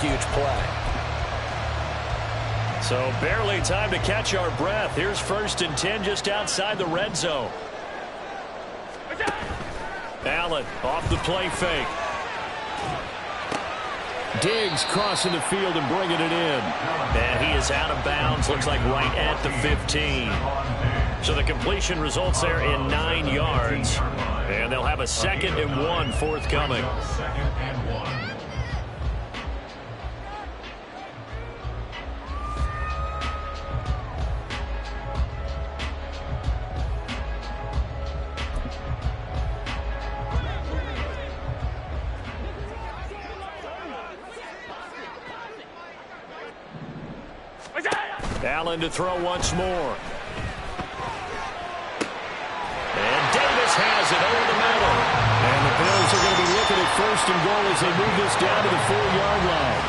huge play. So barely time to catch our breath. Here's 1st and 10 just outside the red zone. Allen off the play fake. Diggs crossing the field and bringing it in. And he is out of bounds. Looks like right at the 15. So the completion results there in 9 yards. And they'll have a 2nd and 1 forthcoming. Allen to throw once more. And Davis has it over the middle. And the Bills are going to be looking at 1st and goal as they move this down to the 4-yard line.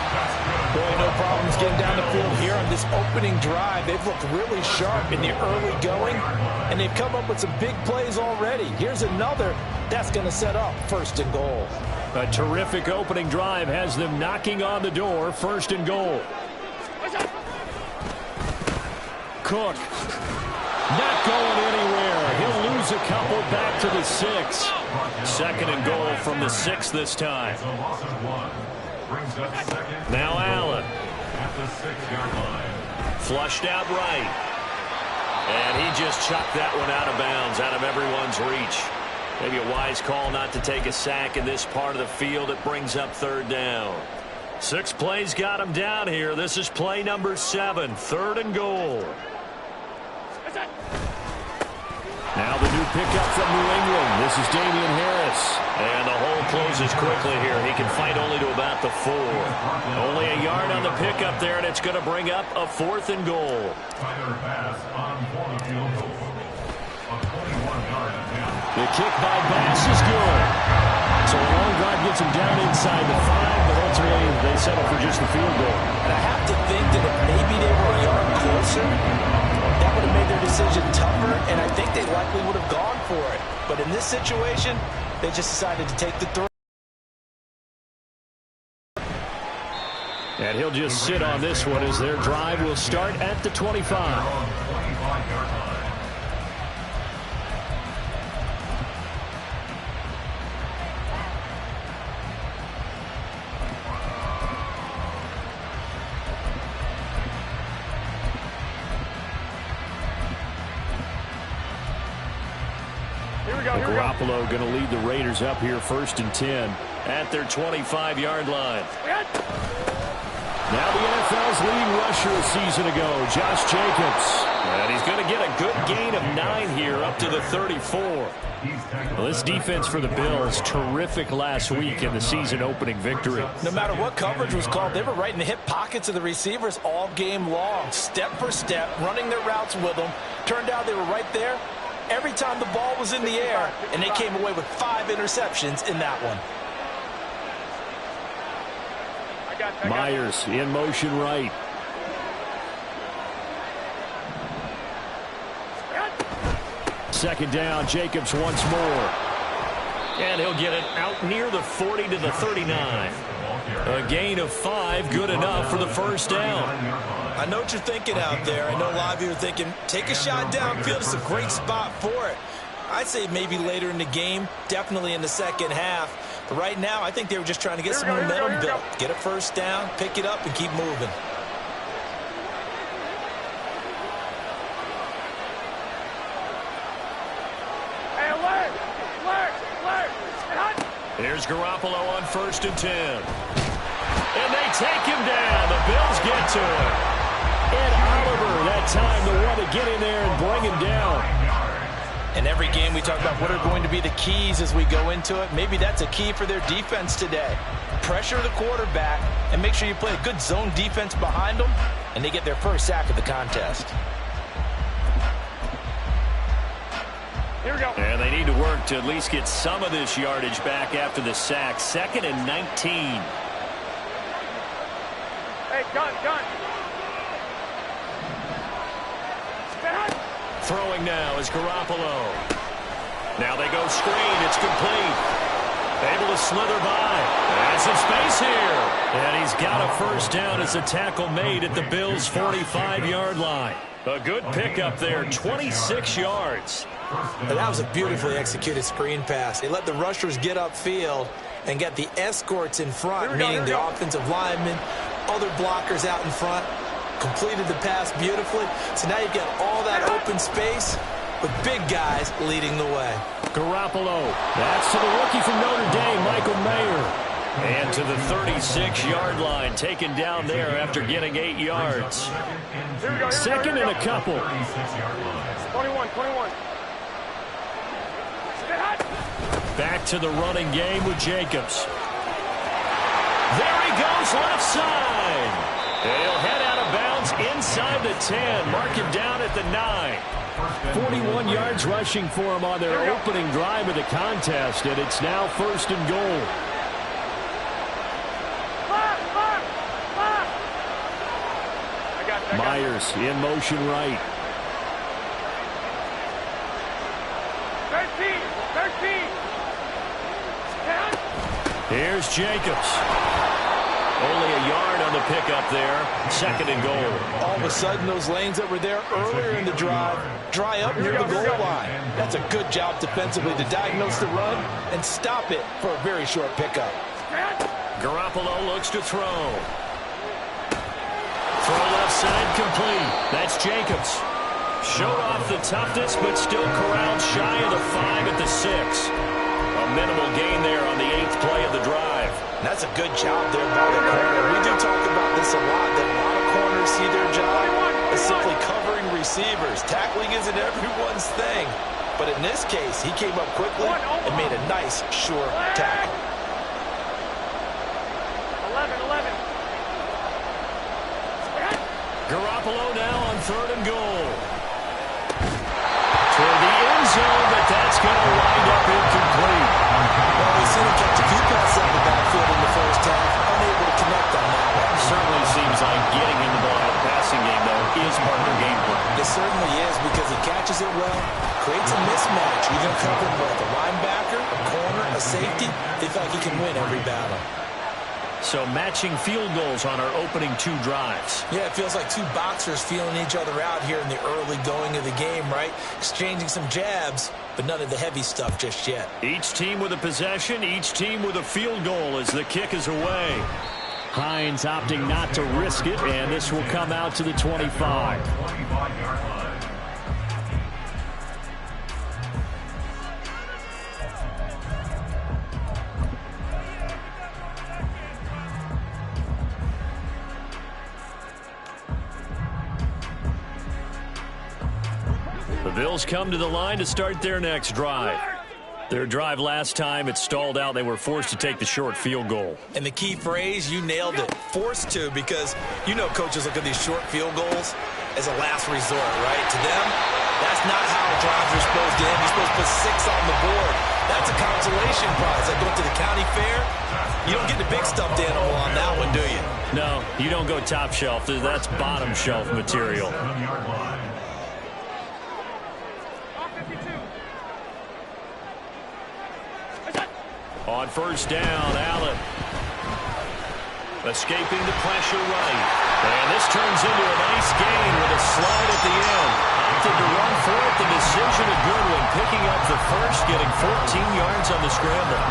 Boy, no problems getting down the field here on this opening drive. They've looked really sharp in the early going, and they've come up with some big plays already. Here's another that's going to set up 1st and goal. A terrific opening drive has them knocking on the door. 1st and goal. Cook not going anywhere. He'll lose a couple back to the 6. 2nd and goal from the 6 this time. Now Allen. Flushed out right. And he just chucked that one out of bounds, out of everyone's reach. Maybe a wise call not to take a sack in this part of the field. It brings up 3rd down. 6 plays got him down here. This is play number 7. 3rd and goal. Now the new pickup from New England. This is Damian Harris. And the hole closes quickly here. He can fight only to about the 4. Only a yard on the pickup there, and it's going to bring up a 4th and goal. The kick by Bass is good. So a long drive gets him down inside the 5, but ultimately they settle for just the field goal. And I have to think that if maybe they were a yard closer, that would have made their decision tougher, and I think they likely would have gone for it. But in this situation, they just decided to take the throw. And he'll just sit on this one as their drive will start at the 25. Garoppolo going to lead the Raiders up here 1st and 10 at their 25-yard line. Now the NFL's leading rusher a season ago, Josh Jacobs. And he's going to get a good gain of 9 here up to the 34. Well, this defense for the Bills, terrific last week in the season-opening victory. No matter what coverage was called, they were right in the hip pockets of the receivers all game long, step for step, running their routes with them. Turned out they were right there every time the ball was in the air, and they came away with 5 interceptions in that one. Myers in motion right. Second down, Jacobs once more. And he'll get it out near the 40 to the 39. A gain of 5, good enough for the 1st down. I know what you're thinking out there. I know a lot of you are thinking, take a shot downfield. It's a great spot for it. I'd say maybe later in the game, definitely in the second half. But right now, I think they were just trying to get some momentum built. Get a 1st down, pick it up, and keep moving. Here's Garoppolo on 1st and 10. And they take him down. The Bills get to him. Ed Oliver, that time, the one to get in there and bring him down. In every game, we talk about what are going to be the keys as we go into it. Maybe that's a key for their defense today. Pressure the quarterback and make sure you play a good zone defense behind them, and they get their first sack of the contest. Here we go. And they need to work to at least get some of this yardage back after the sack. 2nd and 19. Hey, gun. Throwing now is Garoppolo. Now they go screen. It's complete. Able to slither by. And some space here. And he's got a first down as a tackle made at the Bills' 45-yard line. A good pickup there, 26 yards. That was a beautifully executed screen pass. He let the rushers get upfield and get the escorts in front, meaning the offensive linemen, other blockers out in front, completed the pass beautifully. So now you've got all that open space with big guys leading the way. Garoppolo. That's to the rookie from Notre Dame, Michael Mayer. And to the 36-yard line, taken down there after getting 8 yards. Second and a couple. 21. Back to the running game with Jacobs. There he goes, left side. And he'll head out of bounds inside the 10. Mark him down at the 9. 41 yards rushing for him on their opening drive of the contest, and it's now first and goal. Myers in motion right. 13. Here's Jacobs. Only a yard on the pickup there. Second and goal. All of a sudden, those lanes that were there earlier in the drive dry up near the goal line. That's a good job defensively to diagnose the run and stop it for a very short pickup. Garoppolo looks to throw. Throw left side complete. That's Jacobs. Showed off the toughness, but still corralled shy of the 5 at the 6. A minimal gain there on the 8th play of the drive. That's a good job there by the corner. We do talk about this a lot, that a lot of corners see their job as simply covering receivers. Tackling isn't everyone's thing. But in this case, he came up quickly and made a nice, sure tackle. 11. Garoppolo now on third and goal. Toward the end zone, but that's going to wind up incomplete. Well, we've seen him catch a few passes out of the backfield in the first half, unable to connect on that one. Certainly seems like getting him the ball in the passing game, though, is part of their game plan. It certainly is, because he catches it well, creates a mismatch. You're going to cover him with a linebacker, a corner, a safety. They feel like he can win every battle. So matching field goals on our opening 2 drives. Yeah, it feels like 2 boxers feeling each other out here in the early going of the game, right? Exchanging some jabs, but none of the heavy stuff just yet. Each team with a possession, each team with a field goal as the kick is away. Hines opting not to risk it, and this will come out to the 25. The Bills come to the line to start their next drive. Their drive last time, it stalled out. They were forced to take the short field goal. And the key phrase, you nailed it, forced to, because you know coaches look at these short field goals as a last resort, right? To them, that's not how drives are supposed to end. You're supposed to put 6 on the board. That's a consolation prize. Like going to the county fair, you don't get the big stuffed animal on that one, do you? No, you don't go top shelf. That's bottom shelf material. On first down, Allen. Escaping the pressure right. And this turns into a nice gain with a slide at the end. Opted to run for it. The decision a good one. Picking up the first, getting 14 yards on the scramble.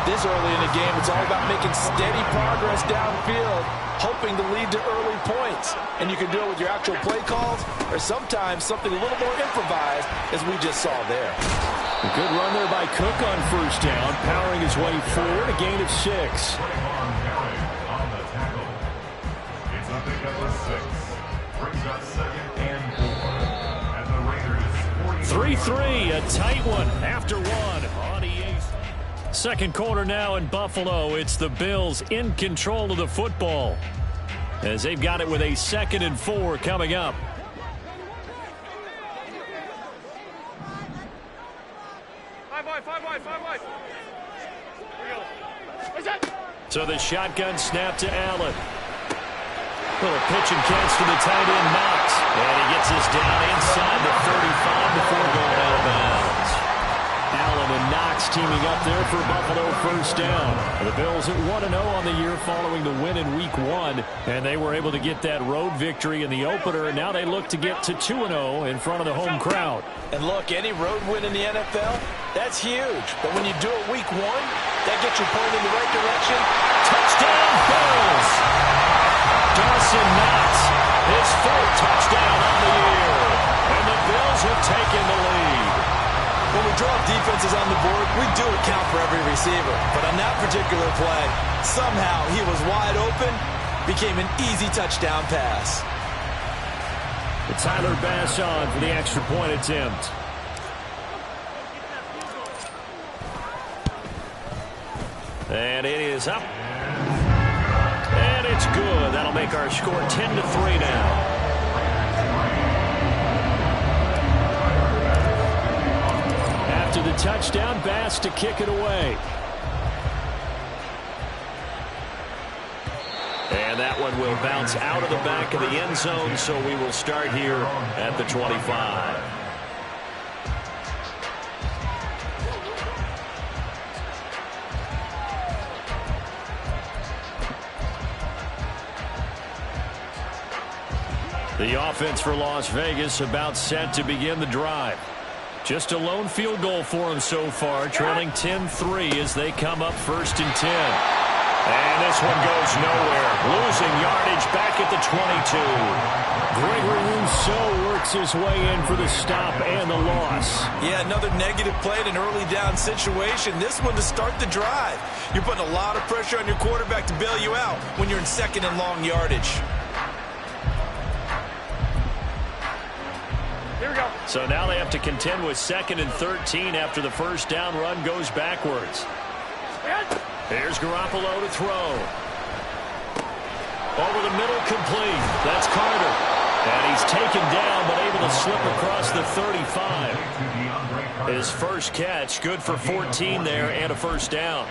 This early in the game, it's all about making steady progress downfield, hoping to lead to early points. And you can do it with your actual play calls, or sometimes something a little more improvised, as we just saw there. A good run there by Cook on first down, powering his way forward, a gain of 6. 3-3, a tight one after one on the 8th. Second quarter now in Buffalo. It's the Bills in control of the football as they've got it with a 2nd and 4 coming up. So the shotgun snap to Allen. Little pitch and catch to the tight end, Knox. And he gets us down inside the 35 before going out of bounds. Allen Allen and Knox teaming up there for Buffalo first down. The Bills at 1-0 on the year following the win in Week 1, and they were able to get that road victory in the opener, and now they look to get to 2-0 in front of the home crowd. And look, any road win in the NFL, that's huge. But when you do it Week 1, that gets your point in the right direction. Touchdown, Bills! Dawson Knox, his fourth touchdown on the year. And the Bills have taken the lead. When we draw defenses on the board, we do account for every receiver. But on that particular play, somehow he was wide open, became an easy touchdown pass. Tyler Bass on for the extra point attempt. And it is up. And it's good. That'll make our score 10-3 now. After the touchdown, Bass to kick it away. And that one will bounce out of the back of the end zone, so we will start here at the 25. The offense for Las Vegas about set to begin the drive. Just a lone field goal for them so far, trailing 10-3 as they come up 1st and 10. And this one goes nowhere. Losing yardage back at the 22. Gregory Rousseau works his way in for the stop and the loss. Yeah, another negative play in an early down situation. This one to start the drive. You're putting a lot of pressure on your quarterback to bail you out when you're in 2nd and long yardage. Here we go. So now they have to contend with 2nd and 13 after the first down run goes backwards. Here's Garoppolo to throw. Over the middle, complete. That's Carter. And he's taken down, but able to slip across the 35. His first catch, good for 14 there and a first down.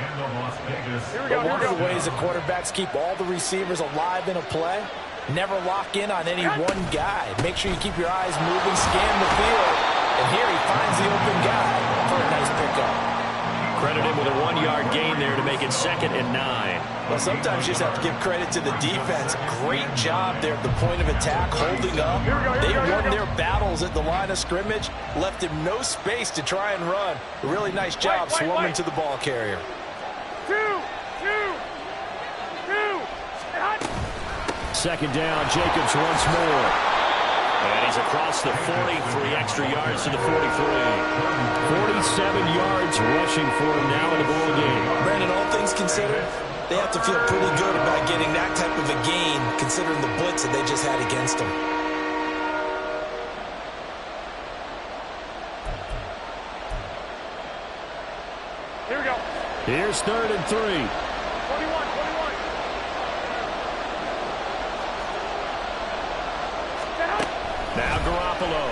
But one of the ways the quarterbacks keep all the receivers alive in a play, never lock in on any one guy. Make sure you keep your eyes moving, scan the field. And here he finds the open guy for a nice pickup. Credit him with a 1-yard gain there to make it 2nd and 9. Well, sometimes you just have to give credit to the defense. Great job there at the point of attack, holding up. They won their battles at the line of scrimmage, left him no space to try and run. A really nice job swarming to the ball carrier. 2nd down, Jacobs once more. And he's across the 40, 3 extra yards to the 43. 47 yards rushing for him now in the ball game. Brandon, all things considered, they have to feel pretty good about getting that type of a gain, considering the blitz that they just had against them. Here we go. Here's 3rd and 3. 21. Now Garoppolo.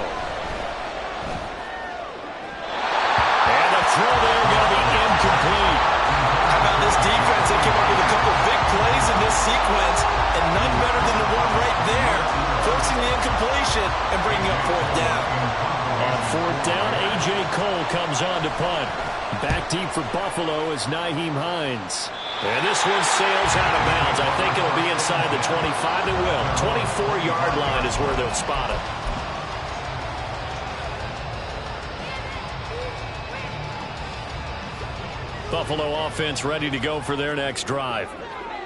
And the throw there going to be incomplete. How about this defense? They came up with a couple big plays in this sequence, and none better than the one right there, forcing the incompletion and bringing up 4th down. On 4th down, A.J. Cole comes on to punt. Back deep for Buffalo is Nyheim Hines. And this one sails out of bounds. I think it'll be inside the 25. It will. 24-yard line is where they'll spot it. Buffalo offense ready to go for their next drive.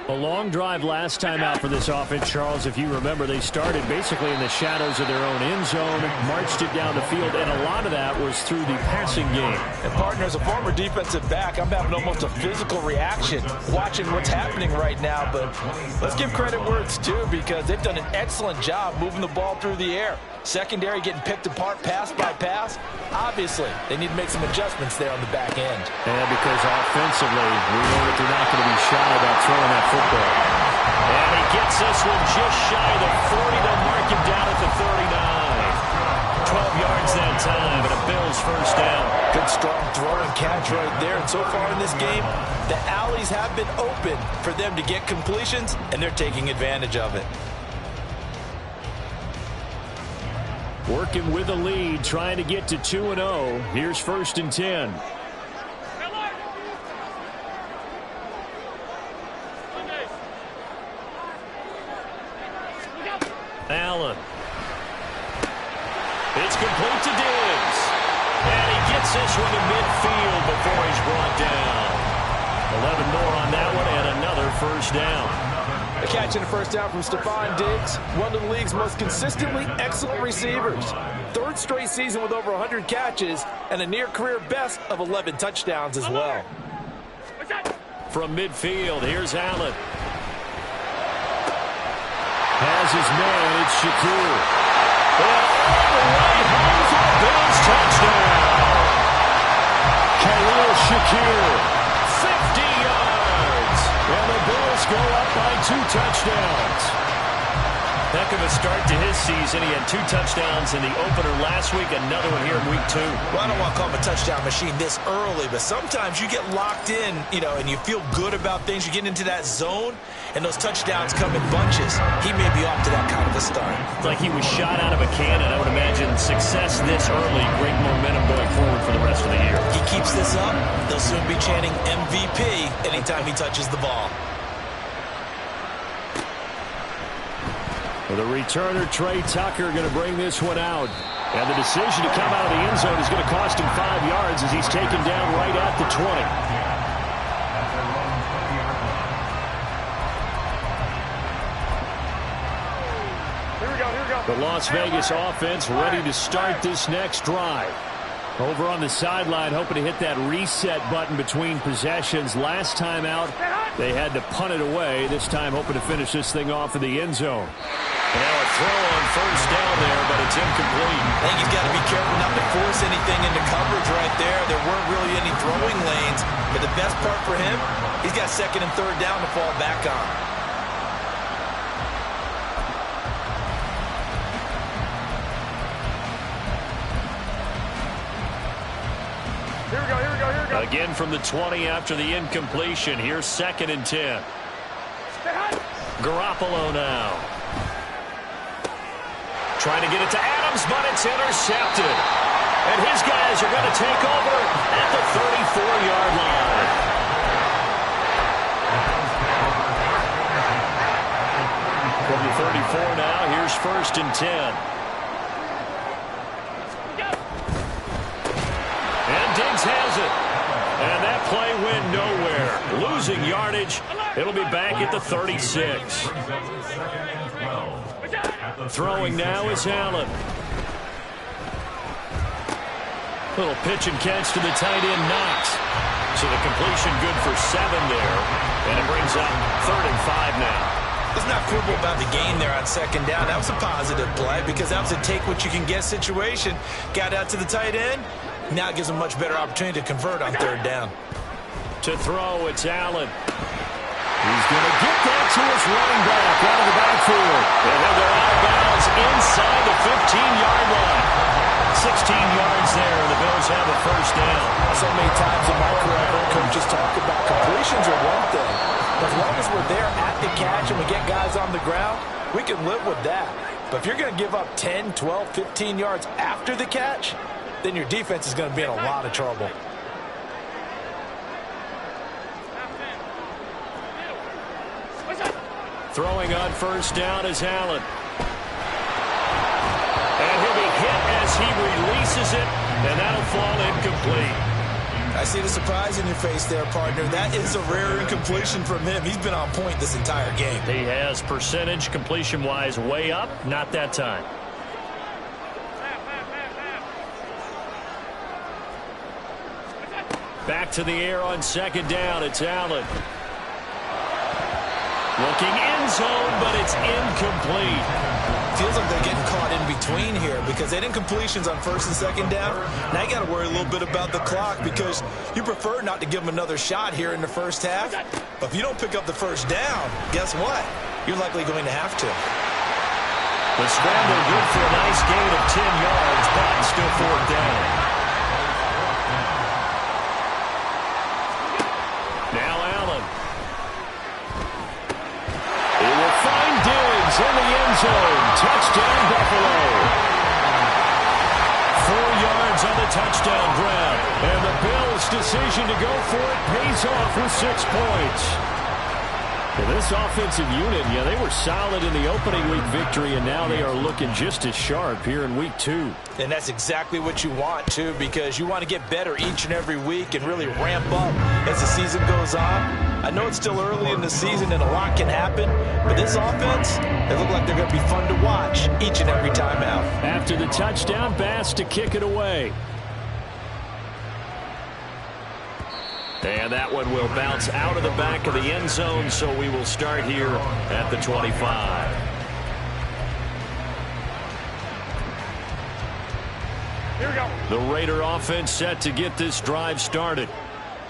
A long drive last time out for this offense, Charles. If you remember, they started basically in the shadows of their own end zone, marched it down the field, and a lot of that was through the passing game. And partner, as a former defensive back, I'm having almost a physical reaction watching what's happening right now. But let's give credit where it's due, because they've done an excellent job moving the ball through the air. Secondary getting picked apart pass by pass. Obviously, they need to make some adjustments there on the back end. And because offensively, we know that they're not going to be shy about throwing that football. And he gets this one just shy of the 40. They'll mark him down at the 39. 12 yards that time, and a Bills first down. Good strong throw and catch right there. And so far in this game, the alleys have been open for them to get completions, and they're taking advantage of it. Working with a lead, trying to get to 2-0. Here's 1st and 10. Allen. It's complete to Diggs. And he gets this one to midfield before he's brought down. 11 more on that one and another first down. A catch and a first down from Stephon Diggs, one of the league's most consistently excellent receivers. Third straight season with over 100 catches and a near-career best of 11 touchdowns as well. From midfield, here's Allen. Has his man, it's Shakur. Right home for a Bills touchdown. Khalil Shakir, 50 yards. And the Bills go up by 2 touchdowns. Heck of a start to his season. He had 2 touchdowns in the opener last week, another one here in week 2. Well, I don't want to call him a touchdown machine this early, but sometimes you get locked in, and you feel good about things. You get into that zone, and those touchdowns come in bunches. He may be off to that kind of a start. It's like he was shot out of a cannon. I would imagine success this early, great momentum going forward for the rest of the year. He keeps this up, they'll soon be chanting MVP anytime he touches the ball. The returner, Trey Tucker, going to bring this one out. And the decision to come out of the end zone is going to cost him 5 yards as he's taken down right at the 20. Here we go. The Las Vegas offense ready to start this next drive. Over on the sideline, hoping to hit that reset button between possessions. Last time out, they had to punt it away. This time, hoping to finish this thing off in the end zone. And now a throw on first down there, but it's incomplete. I think he's got to be careful not to force anything into coverage right there. There weren't really any throwing lanes, but the best part for him, he's got second and third down to fall back on. Here we go. Again from the 20 after the incompletion. Here's second and 10. Garoppolo now. Trying to get it to Adams, but it's intercepted. And his guys are going to take over at the 34-yard line. From the 34 now, here's first and 10. And Diggs has it. And that play went nowhere. Losing yardage. It'll be back at the 36. Throwing now is Allen. Little pitch and catch to the tight end, Knox. So the completion good for 7 there. And it brings up 3rd and 5 now. Let's not quibble about the gain there on second down. That was a positive play because that was a take-what-you-can-get situation. Got out to the tight end. Now it gives him a much better opportunity to convert on third down. To throw, it's Allen. He's going to get that to his running back out of the backfield. And they'll go out of bounds inside the 15-yard line. 16 yards there, and the Bills have a first down. So many times in my career, I've heard coaches talk about completions are one thing. But as long as we're there at the catch and we get guys on the ground, we can live with that. But if you're going to give up 10, 12, 15 yards after the catch, then your defense is going to be in a lot of trouble. Throwing on first down is Allen. And he'll be hit as he releases it, and that'll fall incomplete. I see the surprise in your face there, partner. That is a rare incompletion from him. He's been on point this entire game. He has percentage completion-wise way up, not that time. Back to the air on second down. It's Allen. Looking end zone, but it's incomplete. Feels like they're getting caught in between here because they didn't completions on first and second down. Now you got to worry a little bit about the clock because you prefer not to give them another shot here in the first half. But if you don't pick up the first down, guess what? You're likely going to have to. The scramble good for a nice gain of 10 yards, but still fourth down. Now Allen. He will find Diggs in the end zone. Touchdown, Buffalo. 4 yards on the touchdown grab. And the Bills' decision to go for it pays off with 6 points. Well, this offensive unit, yeah, they were solid in the opening week victory, and now they are looking just as sharp here in week 2. And that's exactly what you want, too, because you want to get better each and every week and really ramp up as the season goes on. I know it's still early in the season and a lot can happen, but this offense, they look like they're going to be fun to watch each and every time out. After the touchdown, Bass to kick it away. And that one will bounce out of the back of the end zone, so we will start here at the 25. Here we go. The Raider offense set to get this drive started.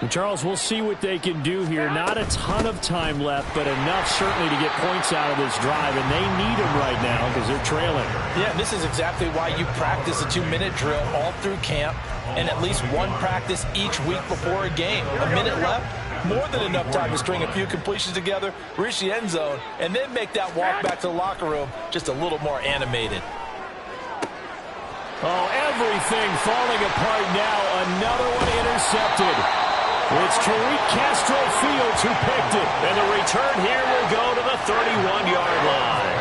And Charles, we'll see what they can do here. Not a ton of time left, but enough certainly to get points out of this drive, and they need them right now because they're trailing. Yeah, this is exactly why you practice a 2-minute drill all through camp and at least one practice each week before a game. A minute left, more than enough time to string a few completions together, reach the end zone, and then make that walk back to the locker room just a little more animated. Oh, everything falling apart now. Another one intercepted. It's Tariq Castro Fields who picked it. And the return here will go to the 31-yard line.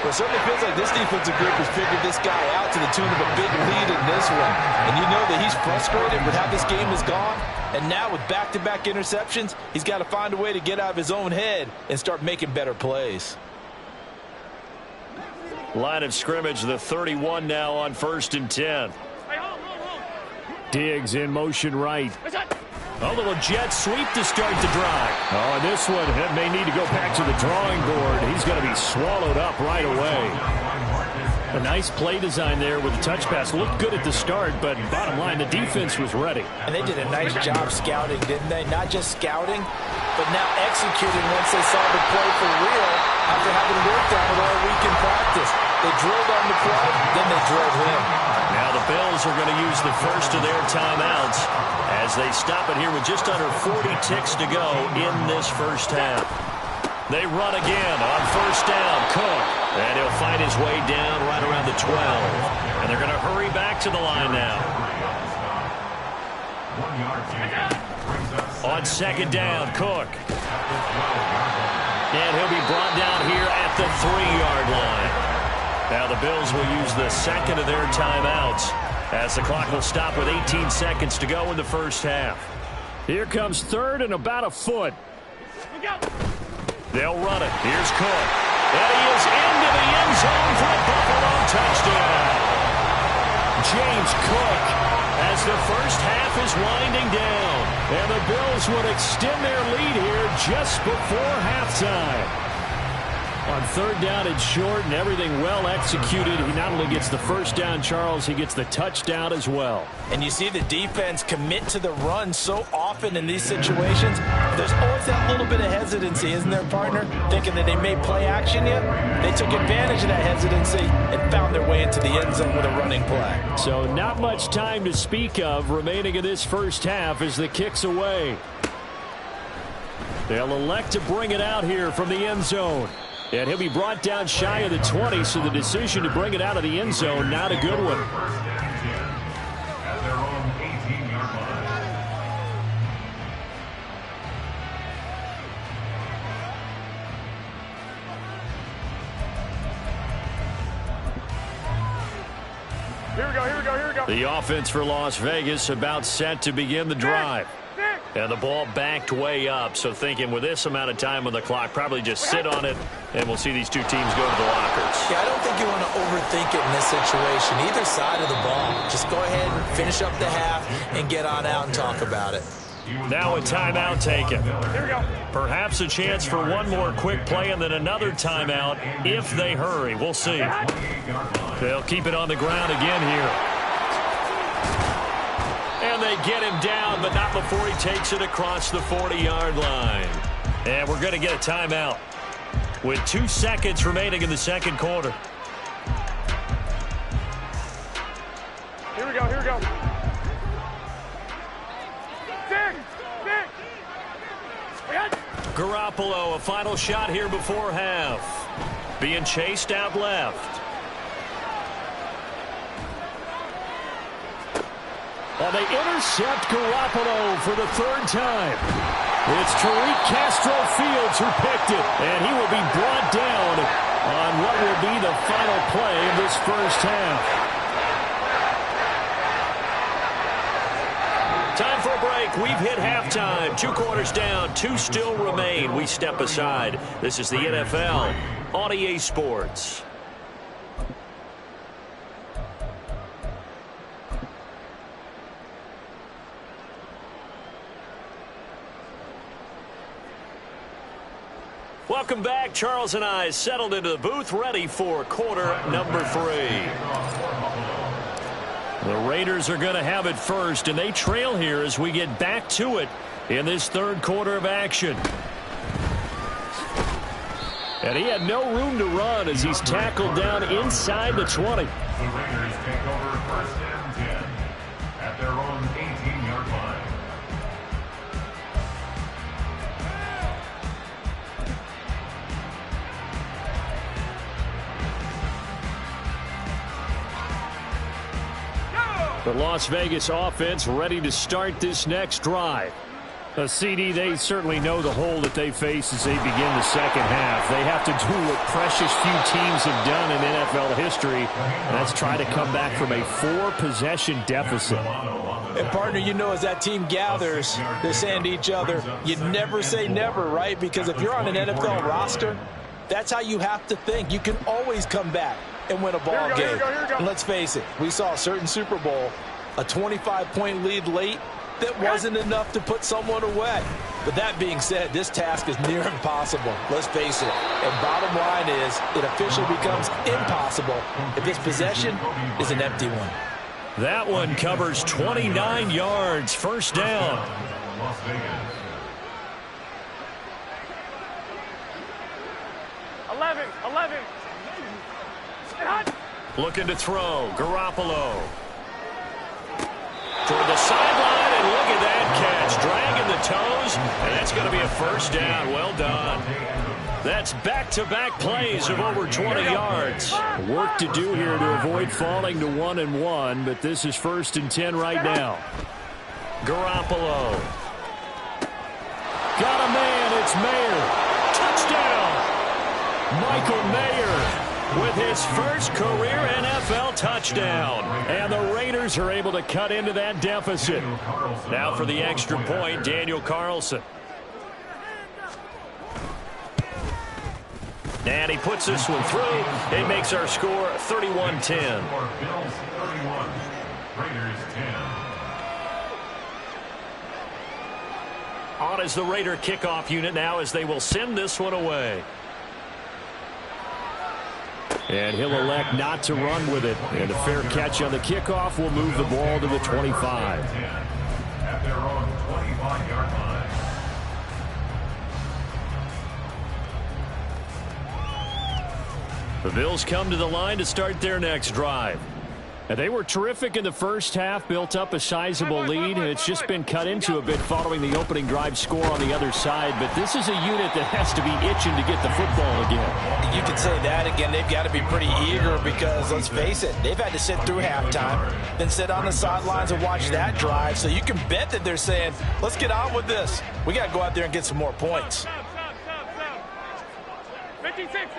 Well, it certainly feels like this defensive group has figured this guy out to the tune of a big lead in this one. And you know that he's frustrated with how this game has gone. And now with back-to-back interceptions, he's got to find a way to get out of his own head and start making better plays. Line of scrimmage, the 31 now on 1st and 10. Diggs in motion right. A little jet sweep to start the drive. Oh, and this one may need to go back to the drawing board. He's going to be swallowed up right away. A nice play design there with the touch pass. Looked good at the start, but bottom line, the defense was ready. And they did a nice job scouting, didn't they? Not just scouting, but now executing once they saw the play for real after having worked on it all week in practice. They drilled on the play, then they drilled him. Now the Bills are going to use the first of their timeouts as they stop it here with just under 40 ticks to go in this first half. They run again on 1st down. Cook. And he'll find his way down right around the 12. And they're going to hurry back to the line now. On 2nd down, Cook. And he'll be brought down here at the 3-yard line. Now the Bills will use the second of their timeouts as the clock will stop with 18 seconds to go in the first half. Here comes 3rd and about a foot. They'll run it. Here's Cook. And he is into the end zone for a Buffalo touchdown. James Cook as the first half is winding down. And the Bills would extend their lead here just before halftime. On 3rd down and short and everything well executed, he not only gets the first down, Charles, he gets the touchdown as well. And you see the defense commit to the run so often in these situations. There's always that little bit of hesitancy, isn't there, partner? Thinking that they may play action yet. They took advantage of that hesitancy and found their way into the end zone with a running play. So not much time to speak of remaining in this first half as the kick's away. They'll elect to bring it out here from the end zone. And he'll be brought down shy of the 20, so the decision to bring it out of the end zone, not a good one. Here we go, here we go, here we go. The offense for Las Vegas about set to begin the drive. And the ball backed way up, so thinking with this amount of time on the clock, probably just sit on it, and we'll see these two teams go to the lockers. Yeah, I don't think you want to overthink it in this situation. Either side of the ball. Just go ahead and finish up the half and get on out and talk about it. Now a timeout taken. Here we go. Perhaps a chance for one more quick play and then another timeout if they hurry. We'll see. They'll keep it on the ground again here. And they get him down, but not before he takes it across the 40-yard line. And we're going to get a timeout with 2 seconds remaining in the second quarter. Here we go, here we go. Garoppolo, a final shot here before half. Being chased out left. And they intercept Garoppolo for the 3rd time. It's Tariq Castro-Fields who picked it, and he will be brought down on what will be the final play of this first half. Time for a break. We've hit halftime. 2 quarters down. 2 still remain. We step aside. This is the NFL on EA Sports. Welcome back. Charles and I settled into the booth, ready for quarter number 3. The Raiders are going to have it first, and they trail here as we get back to it in this third quarter of action. And he had no room to run as he's tackled down inside the 20. The Raiders take over 1st and 10 at their own 18-yard line. The Las Vegas offense ready to start this next drive. A CD, they certainly know the hole that they face as they begin the second half. They have to do what precious few teams have done in NFL history, and that's try to come back from a 4-possession deficit. And, partner, you know, as that team gathers, they're saying to each other, you never say never, right? Because if you're on an NFL roster, that's how you have to think. You can always come back and win a ball game. Here we go. And let's face it, we saw a certain Super Bowl, a 25-point lead late, that wasn't enough to put someone away. But that being said, this task is near impossible. Let's face it. And bottom line is, it officially becomes impossible if this possession is an empty one. That one covers 29 yards. First down. Las Vegas. 11. Get hot. Looking to throw. Garoppolo. Toward the sideline, and look at that catch. Dragging the toes, and that's going to be a first down. Well done. That's back-to-back plays of over 20 yards. Work to do here to avoid falling to 1-1, but this is 1st and 10 right now. Garoppolo. Got a man. It's Mayer. Touchdown. Michael Mayer with his first career NFL touchdown. And the Raiders are able to cut into that deficit. Now for the extra point, Daniel Carlson. And he puts this one through. It makes our score 31-10. Bills 31, Raiders 10. On is the Raider kickoff unit now as they will send this one away. And he'll elect not to run with it. And a fair catch on the kickoff will move the ball to the 25. At their own 25-yard line. The Bills come to the line to start their next drive. And they were terrific in the first half, built up a sizable lead, and it's just been cut into a bit following the opening drive score on the other side. But this is a unit that has to be itching to get the football again. You can say that again. They've got to be pretty eager because, let's face it, they've had to sit through halftime, then sit on the sidelines and watch that drive. So you can bet that they're saying, let's get on with this. We got to go out there and get some more points. 56.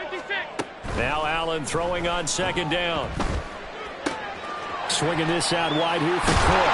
Now Allen throwing on second down. Swinging this out wide here for Cook.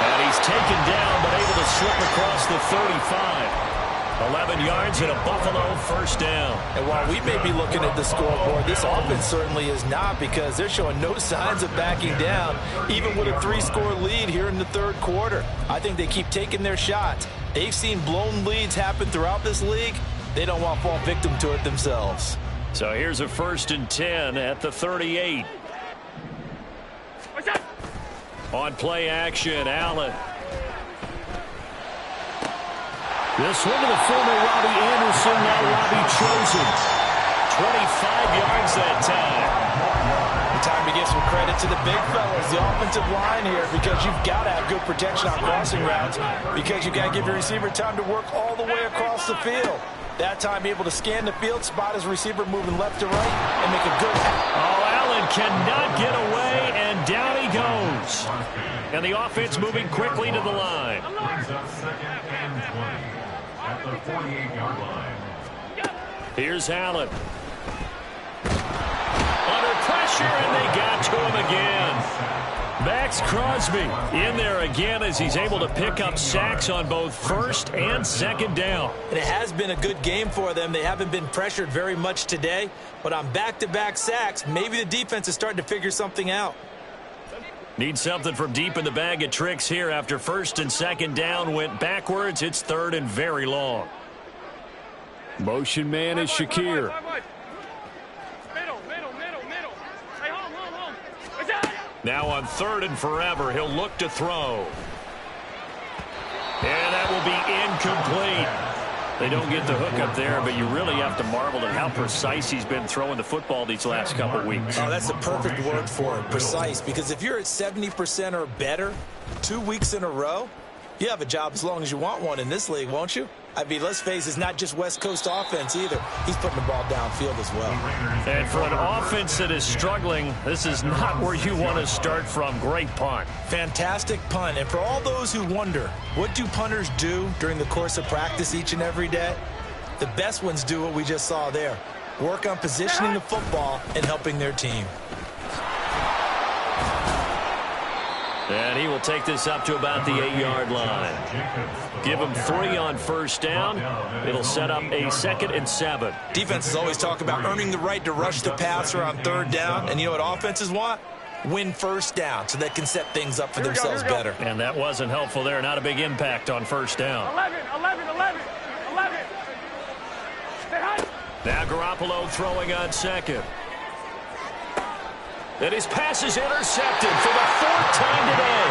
And he's taken down but able to slip across the 35. 11 yards and a Buffalo first down. And while we may be looking at the scoreboard, this offense certainly is not, because they're showing no signs of backing down, even with a 3-score lead here in the third quarter. I think they keep taking their shots. They've seen blown leads happen throughout this league. They don't want to fall victim to it themselves. So here's a 1st and 10 at the 38. On play action, Allen. This one to the former Robbie Anderson, now Robbie Chosen. 25 yards that time. Time to give some credit to the big fellas, the offensive line here, because you've got to have good protection on crossing routes, because you've got to give your receiver time to work all the way across the field. That time able to scan the field, spot his receiver moving left to right, and make a good... Oh, Allen cannot get away, and down he goes. And the offense moving quickly to the line. Brings up 2nd and 20. at the 48-yard line. Here's Allen. Under pressure, and they got to him again. Max Crosby in there again as he's able to pick up sacks on both first and second down. And it has been a good game for them. They haven't been pressured very much today, but on back-to-back sacks, maybe the defense is starting to figure something out. Need something from deep in the bag of tricks here after first and second down went backwards. It's third and very long. Motion man is Shakir. Now on third and forever, he'll look to throw. And that will be incomplete. They don't get the hook up there, but you really have to marvel at how precise he's been throwing the football these last couple weeks. Oh, that's the perfect word for it, precise, because if you're at 70% or better 2 weeks in a row, you have a job as long as you want one in this league, won't you? I mean, let's face it, it's not just West Coast offense either. He's putting the ball downfield as well. And for an offense that is struggling, this is not where you want to start from. Great punt. Fantastic punt. And for all those who wonder, what do punters do during the course of practice each and every day? The best ones do what we just saw there. Work on positioning the football and helping their team. And he will take this up to about the 8-yard line. Give him 3 on first down. It'll set up a 2nd and 7. Defenses always talk about earning the right to rush the passer on third down. And you know what offenses want? Win first down so they can set things up for themselves better. And that wasn't helpful there. Not a big impact on first down. 11. Now Garoppolo throwing on second. And his pass is intercepted for the 4th time today.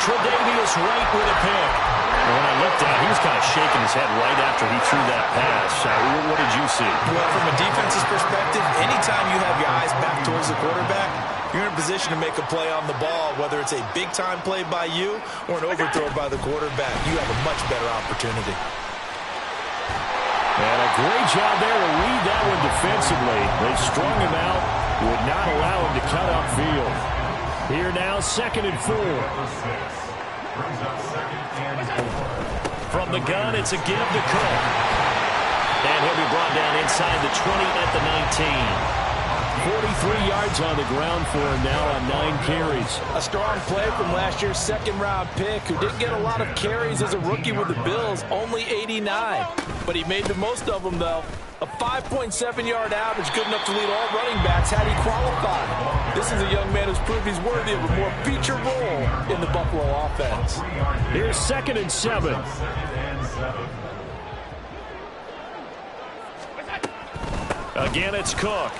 Tre'Davious White with a pick. And when I looked down, he was kind of shaking his head right after he threw that pass. What did you see? Well, from a defense's perspective, anytime you have your eyes back towards the quarterback, you're in a position to make a play on the ball, whether it's a big-time play by you or an overthrow by the quarterback. You have a much better opportunity. And a great job there to read that one defensively. They strung him out, would not allow him to cut upfield. Here now, 2nd and 4. From the gun, it's a give to Cook. And he'll be brought down inside the 20 at the 19. 43 yards on the ground for him now on 9 carries. A strong play from last year's second-round pick who didn't get a lot of carries as a rookie with the Bills, only 89. But he made the most of them, though. A 5.7-yard average, good enough to lead all running backs had he qualified. This is a young man who's proved he's worthy of a more featured role in the Buffalo offense. Here's 2nd and 7. Again, it's Cook.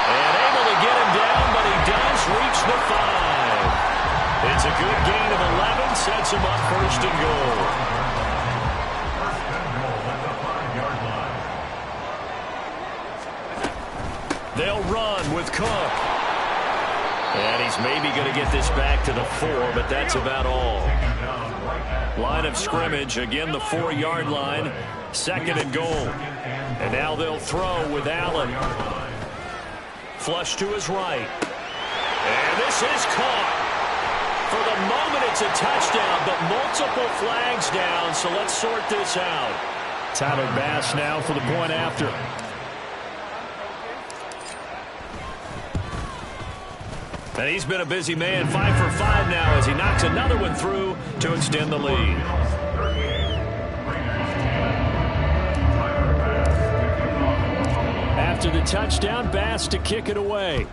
And able to get him down, but he does reach the 5. It's a good gain of 11, sets him up 1st and goal. They'll run with Cook. And he's maybe going to get this back to the 4, but that's about all. Line of scrimmage, again the 4-yard line, 2nd and goal. And now they'll throw with Allen. Flush to his right. And this is caught. For the moment, it's a touchdown, but multiple flags down, so let's sort this out. Tyler Bass now for the point after. And he's been a busy man, 5 for 5 now as he knocks another one through to extend the lead. After the touchdown, Bass to kick it away.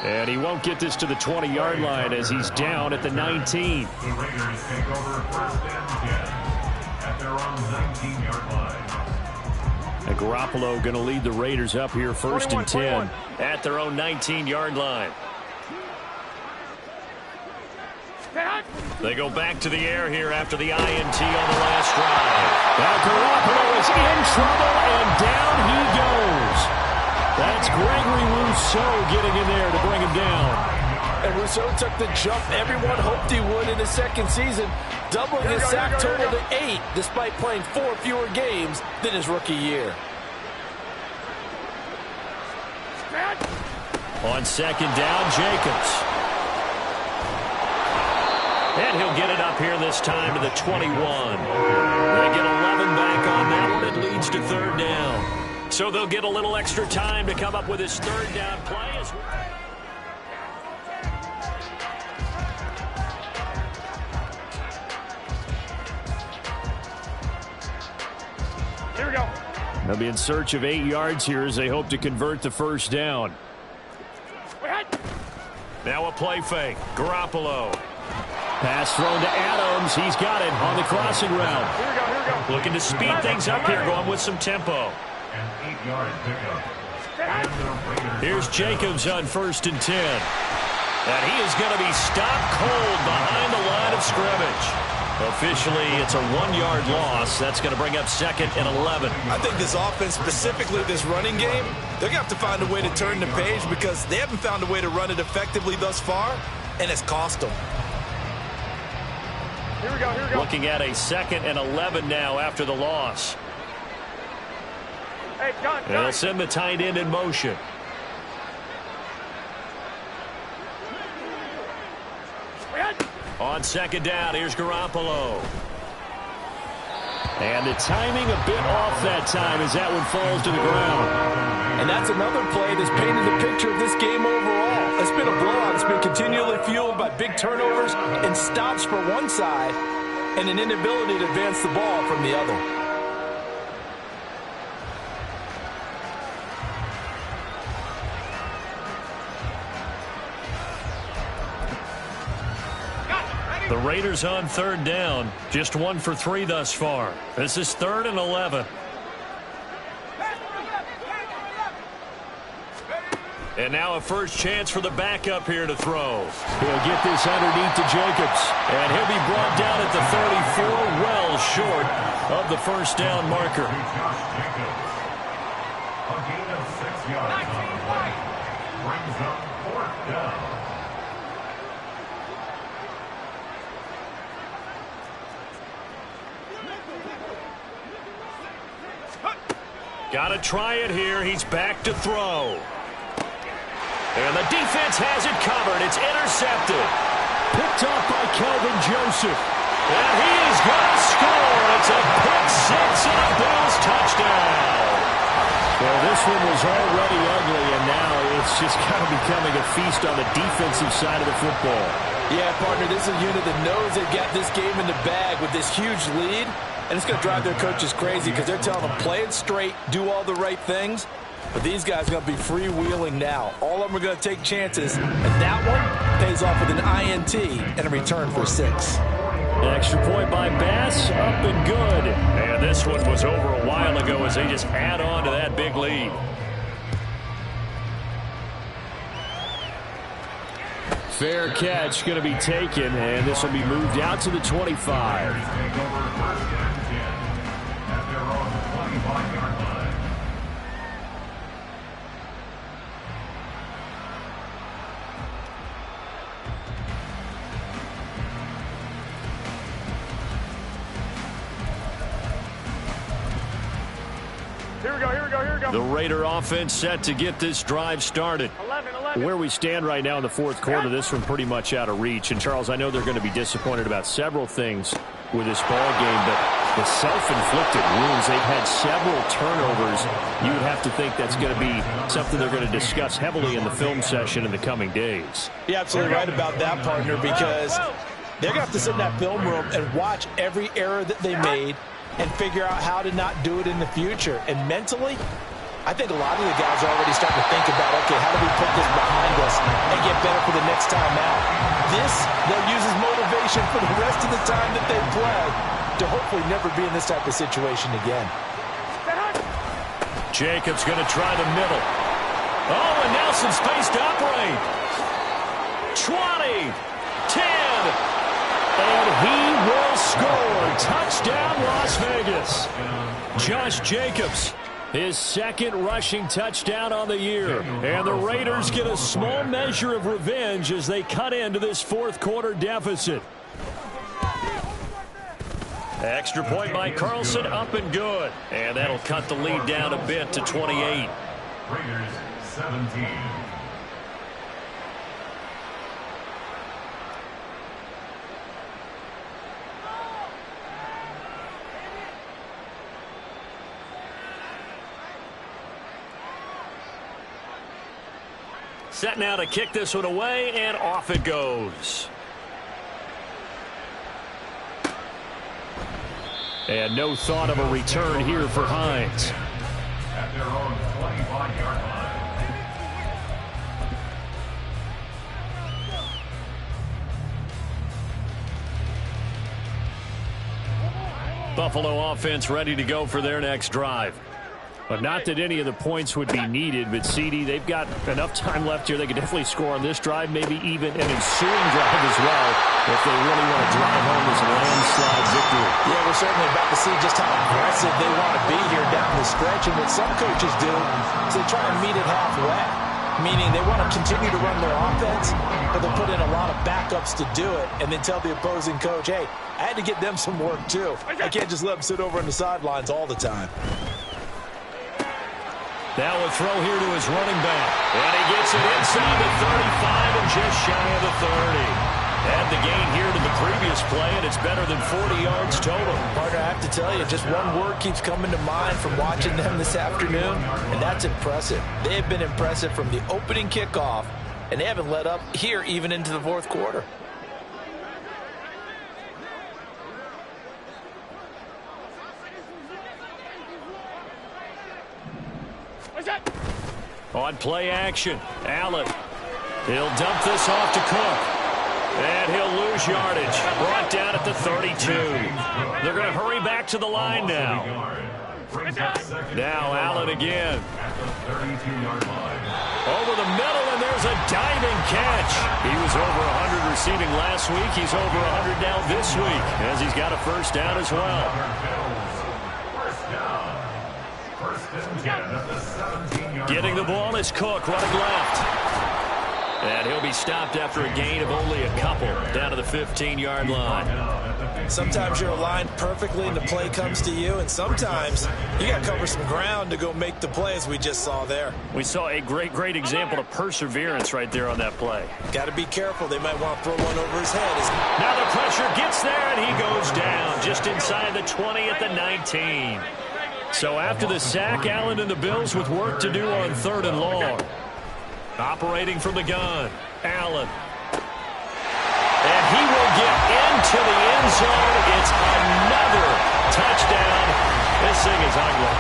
And he won't get this to the 20-yard line as he's down at the 19. The Raiders take over 1st and 10 at their own 19-yard line. And Garoppolo going to lead the Raiders up here 1st and 10. At their own 19-yard line. They go back to the air here after the INT on the last drive. Now Garoppolo is in trouble, and down he goes. That's Gregory Rousseau getting in there to bring him down. And Rousseau took the jump everyone hoped he would in his second season, doubling his sack total to 8, despite playing 4 fewer games than his rookie year. On second down, Jacobs. And he'll get it up here this time to the 21. They get 11 back on that one. It leads to third down. So they'll get a little extra time to come up with his third down play. Here we go. They'll be in search of 8 yards here as they hope to convert the first down. Now a play fake. Garoppolo. Pass thrown to Adams. He's got it on the crossing route. Here we go, here we go. Looking to speed things up here, going with some tempo. An 8-yard pickup. And the Raiders Here's Jacobs on 1st and 10. And he is going to be stopped cold behind the line of scrimmage. Officially, it's a 1-yard loss. That's going to bring up 2nd and 11. I think this offense, specifically this running game, they're going to have to find a way to turn the page because they haven't found a way to run it effectively thus far, and it's cost them. Here we go, here we go. Looking at a 2nd and 11 now after the loss. Hey, John, And they'll send the tight end in motion. On 2nd down, here's Garoppolo. And the timing a bit off that time as that one falls to the ground. And that's another play that's painted the picture of this game overall. It's been a blowout. It's been continually fueled by big turnovers and stops for one side and an inability to advance the ball from the other. The Raiders on 3rd down. Just 1 for 3 thus far. This is 3rd and 11. And now a first chance for the backup here to throw. He'll get this underneath to Jacobs. And he'll be brought down at the 34, well short of the first down marker. Josh Jacobs. A gain of 6 yards on the play. Brings up 4th down. Got to try it here. He's back to throw. And the defense has it covered. It's intercepted. Picked off by Kelvin Joseph. And he is going to score. It's a pick six and a Bills touchdown. Well, this one was already ugly, and now it's just kind of becoming a feast on the defensive side of the football. Yeah, partner, this is a unit that knows they've got this game in the bag with this huge lead, and it's going to drive their coaches crazy because they're telling them play it straight, do all the right things. But these guys are going to be freewheeling now. All of them are going to take chances, and that one pays off with an INT and a return for 6. An extra point by Bass, up and good. And this one was over a while ago as they just add on to that big lead. Fair catch going to be taken, and this will be moved out to the 25. Take over 1st and 10 at their own 25-yard line. Here we go, here we go, here we go. The Raider offense set to get this drive started. 11. Where we stand right now in the 4th quarter, this one pretty much out of reach. And, Charles, I know they're going to be disappointed about several things with this ball game, but the self-inflicted wounds, they've had several turnovers. You would have to think that's going to be something they're going to discuss heavily in the film session in the coming days. You're absolutely right about that, partner, because they're going to have to sit in that film room and watch every error that they made and figure out how to not do it in the future. And mentally, I think a lot of the guys are already starting to think about, okay, how do we put this behind us and get better for the next time out? This, they'll use as motivation for the rest of the time that they play to hopefully never be in this type of situation again. Jacobs going to try the middle. Oh, and Nelson space to operate. 20, 10. And he will score. Touchdown, Las Vegas. Josh Jacobs, his 2nd rushing touchdown on the year. And the Raiders get a small measure of revenge as they cut into this 4th quarter deficit. Extra point by Carlson, up and good. And that'll cut the lead down a bit to 28. Raiders 17. set now to kick this one away, and off it goes. And no thought of a return here for Hines. At their own 25-yard line. Buffalo offense ready to go for their next drive. But not that any of the points would be needed, but CD, they've got enough time left here. They could definitely score on this drive, maybe even an ensuing drive as well, if they really want to drive home this landslide victory. Yeah, we're certainly about to see just how aggressive they want to be here down the stretch. And what some coaches do is they try and meet it halfway, meaning they want to continue to run their offense, but they'll put in a lot of backups to do it and then tell the opposing coach, hey, I had to get them some work too. I can't just let them sit over on the sidelines all the time. Now a throw here to his running back. And he gets it inside the 35 and just shy of the 30. Add the gain here to the previous play, and it's better than 40 yards total. Partner, I have to tell you, just one word keeps coming to mind from watching them this afternoon, and that's impressive. They have been impressive from the opening kickoff, and they haven't let up here even into the fourth quarter. On play action, Allen. He'll dump this off to Cook. And he'll lose yardage. Brought down at the 32. They're going to hurry back to the line now. Now Allen again. Over the middle, and there's a diving catch. He was over 100 receiving last week. He's over 100 now this week, as he's got a first down as well. Getting the ball is Cook, running left. And he'll be stopped after a gain of only a couple, down to the 15-yard line. Sometimes you're aligned perfectly and the play comes to you, and sometimes you got to cover some ground to go make the play, as we just saw there. We saw a great example of perseverance right there on that play. Got to be careful. They might want to throw one over his head. Now the pressure gets there, and he goes down just inside the 20 at the 19. So after the sack, Allen and the Bills with work to do on 3rd and long. Operating from the gun, Allen. And he will get into the end zone. It's another touchdown. This thing is ugly.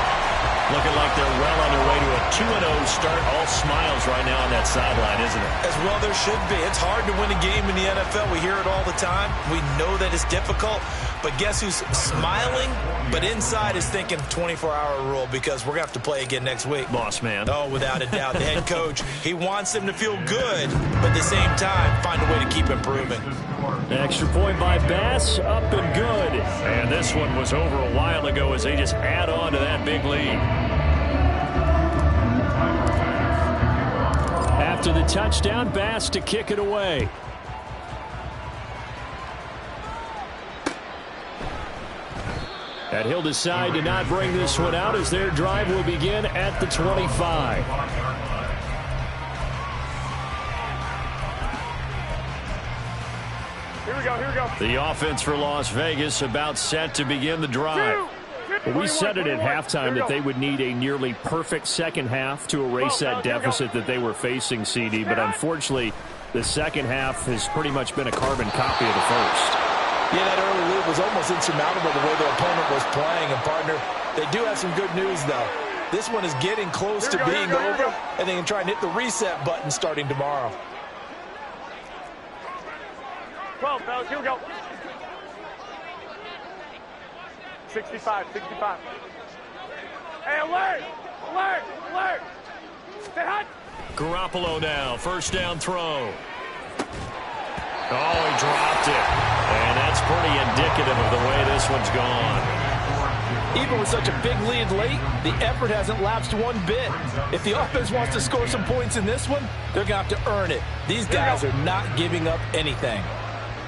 Looking like they're well on their way to a 2-0 start. All smiles right now on that sideline, isn't it? As well there should be. It's hard to win a game in the NFL. We hear it all the time. We know that it's difficult. But guess who's smiling? But inside is thinking 24-hour rule, because we're going to have to play again next week. Boss man. Oh, without a doubt. The head coach, he wants them to feel good, but at the same time, find a way to keep improving. Extra point by Bass, up and good. And this one was over a while ago as they just add on to that big lead. After the touchdown, Bass to kick it away. And he'll decide to not bring this one out as their drive will begin at the 25. Here we go. The offense for Las Vegas about set to begin the drive. Well, we said it at halftime that they would need a nearly perfect second half to erase that deficit that they were facing, CD. But unfortunately, the second half has pretty much been a carbon copy of the first. Yeah, that early lead was almost insurmountable the way their opponent was playing. And, partner, they do have some good news, though. This one is getting close to being over, and they can try and hit the reset button starting tomorrow. 12, fellas, here we go. 65. Hey, alert! Stay hot! Garoppolo now, first down throw. Oh, he dropped it. And that's pretty indicative of the way this one's gone. Even with such a big lead late, the effort hasn't lapsed one bit. If the offense wants to score some points in this one, they're going to have to earn it. These guys are not giving up anything.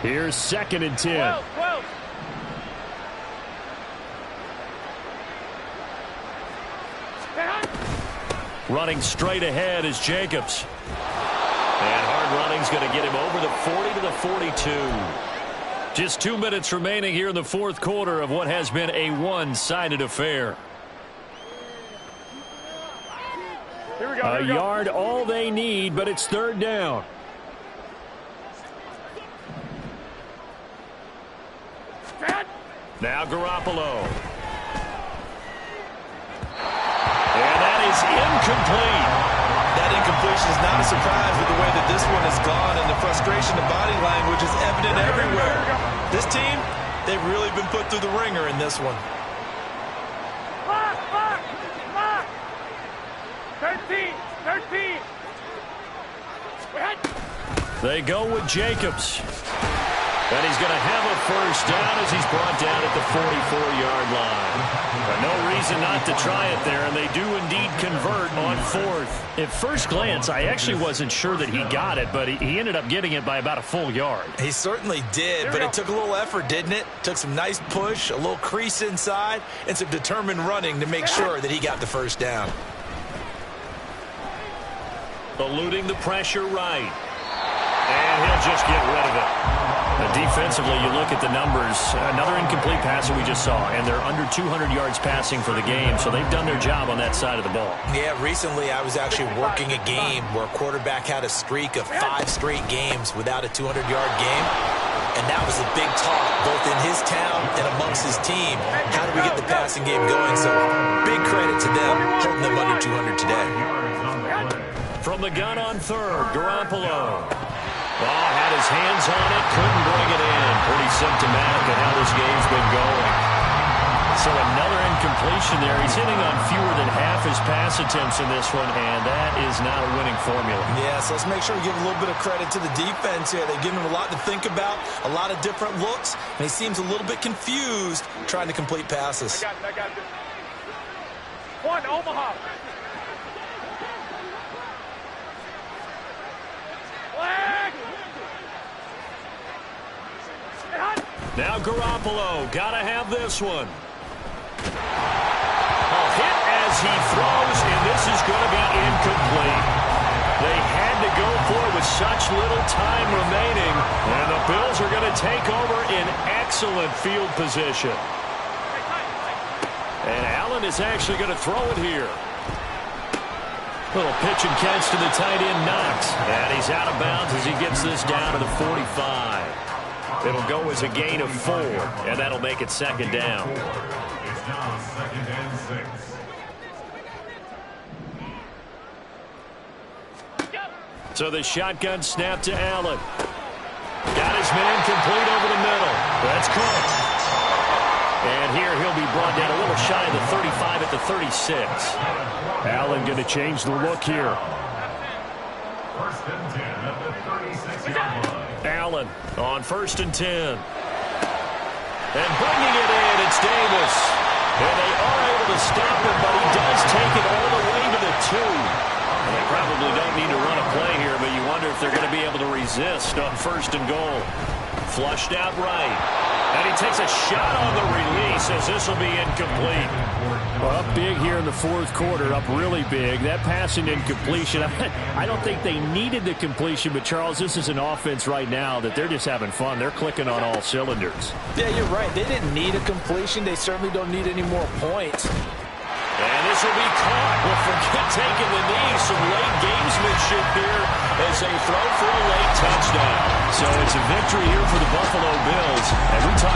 Here's 2nd and 10. 12. Running straight ahead is Jacobs. And hard running's going to get him over the 40 to the 42. Just 2 minutes remaining here in the fourth quarter of what has been a one-sided affair. Here we A yard all they need, but it's third down. Now Garoppolo. And that is incomplete. That incompletion is not a surprise with the way that this one has gone, and the frustration of body language is evident everywhere. This team, they've really been put through the ringer in this one. 13. They go with Jacobs. And he's going to have a first down as he's brought down at the 44-yard line. But no reason not to try it there, and they do indeed convert on fourth. At first glance, I actually wasn't sure that he got it, but he ended up getting it by about a full yard. He certainly did, but it took a little effort, didn't it? Took some nice push, a little crease inside, and some determined running to make sure that he got the first down. Eluding the pressure right. And he'll just get rid of it. Defensively, you look at the numbers. Another incomplete pass that we just saw, and they're under 200 yards passing for the game, so they've done their job on that side of the ball. Yeah, recently I was actually working a game where a quarterback had a streak of 5 straight games without a 200-yard game, and that was a big talk both in his town and amongst his team. How do we get the passing game going? So big credit to them holding them under 200 today. From the gun on third, Garoppolo. Had his hands on it, couldn't bring it in. Pretty symptomatic of how this game's been going. So another incompletion there. He's hitting on fewer than half his pass attempts in this one, and that is not a winning formula. Yeah, so let's make sure we give a little bit of credit to the defense here. They've given him a lot to think about, a lot of different looks, and he seems a little bit confused trying to complete passes. I got this. One, Omaha. Now Garoppolo, gotta have this one. A hit as he throws, and this is going to be incomplete. They had to go for it with such little time remaining, and the Bills are going to take over in excellent field position. And Allen is actually going to throw it here. Little pitch and catch to the tight end, Knox. And he's out of bounds as he gets this down to the 45. It'll go as a gain of 4, and that'll make it second down. It's now 2nd and 6. So the shotgun snap to Allen. Got his man complete over the middle. That's Cook. And here he'll be brought down a little shy of the 35 at the 36. Allen going to change the look here. 1st and 10 at the 36-yard line. Allen on 1st and 10. And bringing it in, it's Davis. And they are able to stop him, but he does take it all the way to the 2. And they probably don't need to run a play here, but you wonder if they're going to be able to resist on 1st and goal. Flushed out right. And he takes a shot on the release as this will be incomplete. Well, up big here in the 4th quarter, up really big. That passing incompletion, I don't think they needed the completion, but Charles, this is an offense right now that they're just having fun. They're clicking on all cylinders. Yeah, you're right. They didn't need a completion. They certainly don't need any more points. And this will be caught. Well, forget taking the knee. Some late gamesmanship here as they throw for a late touchdown. So it's a victory here for the Buffalo Bills. And we talked